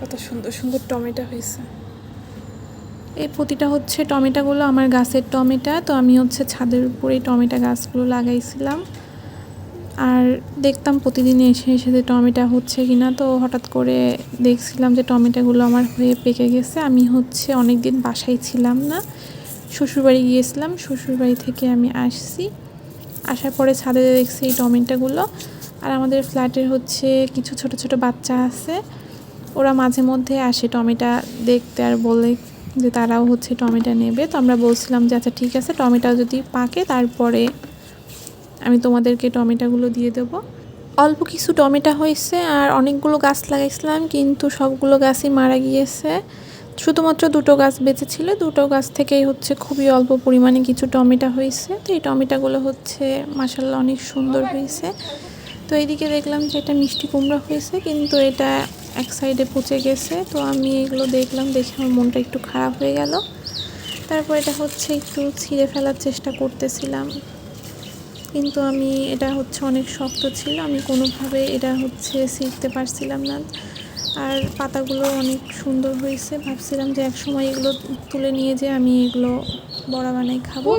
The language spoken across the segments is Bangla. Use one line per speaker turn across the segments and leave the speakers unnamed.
কত সুন্দর সুন্দর টমেটো হয়েছে। এই প্রতিটা হচ্ছে টমেটোগুলো আমার গাছের টমেটো, তো আমি হচ্ছে ছাদের উপরে টমেটো গাছগুলো লাগাইছিলাম আর দেখতাম প্রতিদিন এসে এসে যে টমেটো হচ্ছে কিনা। তো হঠাৎ করে দেখছিলাম যে টমেটোগুলো আমার হয়ে পেকে গেছে। আমি হচ্ছে অনেক দিন বাসায় ছিলাম না, শ্বশুরবাড়ি গিয়েছিলাম, শ্বশুরবাড়ি থেকে আমি আসছি, আসার পরে ছাদে দেখছি এই টমেটোগুলো। আর আমাদের ফ্ল্যাটের হচ্ছে কিছু ছোট ছোট বাচ্চা আছে, ওরা মাঝে মধ্যে আসে টমেটো দেখতে আর বলে যে তারাও হচ্ছে টমেটো নেবে। তো আমরা বলছিলাম যে আচ্ছা ঠিক আছে, টমেটো যদি পাকে তারপরে আমি তোমাদেরকে টমেটোগুলো দিয়ে দেবো। অল্প কিছু টমেটো হয়েছে আর অনেকগুলো গাছ লাগাইছিলাম, কিন্তু সবগুলো গাছই মারা গিয়েছে। শুধুমাত্র দুটো গাছ বেঁচে ছিল, দুটো গাছ থেকেই হচ্ছে খুবই অল্প পরিমাণে কিছু টমেটো হয়েছে। তো এই টমেটোগুলো হচ্ছে মাশাআল্লাহ অনেক সুন্দর হয়েছে। তো এইদিকে দেখলাম যে এটা মিষ্টি কুমড়া হয়েছে, কিন্তু এটা এক সাইডে পচে গেছে। তো আমি এগুলো দেখলাম, দেখে আমার মনটা একটু খারাপ হয়ে গেল। তারপর এটা হচ্ছে একটু ছিঁড়ে ফেলার চেষ্টা করতেছিলাম, কিন্তু আমি এটা হচ্ছে অনেক শক্ত ছিল, আমি কোনোভাবে এটা হচ্ছে ছিঁড়তে পারছিলাম না। আর পাতাগুলো অনেক সুন্দর হয়েছে, ভাবছিলাম যে এক সময় এগুলো তুলে নিয়ে যে আমি এগুলো বড়া বানাই খাবো।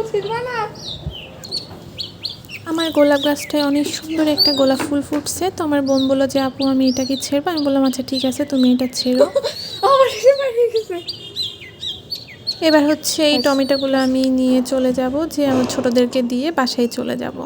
আমার গোলাপ গাছটায় অনেক সুন্দর একটা গোলাপ ফুল ফুটছে। তো আমার বোন বললো যে আপু আমি এটাকে ছেড়বো, আমি বললাম আচ্ছা ঠিক আছে তুমি এটা ছেড়ো। এবার হচ্ছে এই টমেটোগুলো আমি নিয়ে চলে যাব, যে আমার ছোটোদেরকে দিয়ে বাসায় চলে যাব।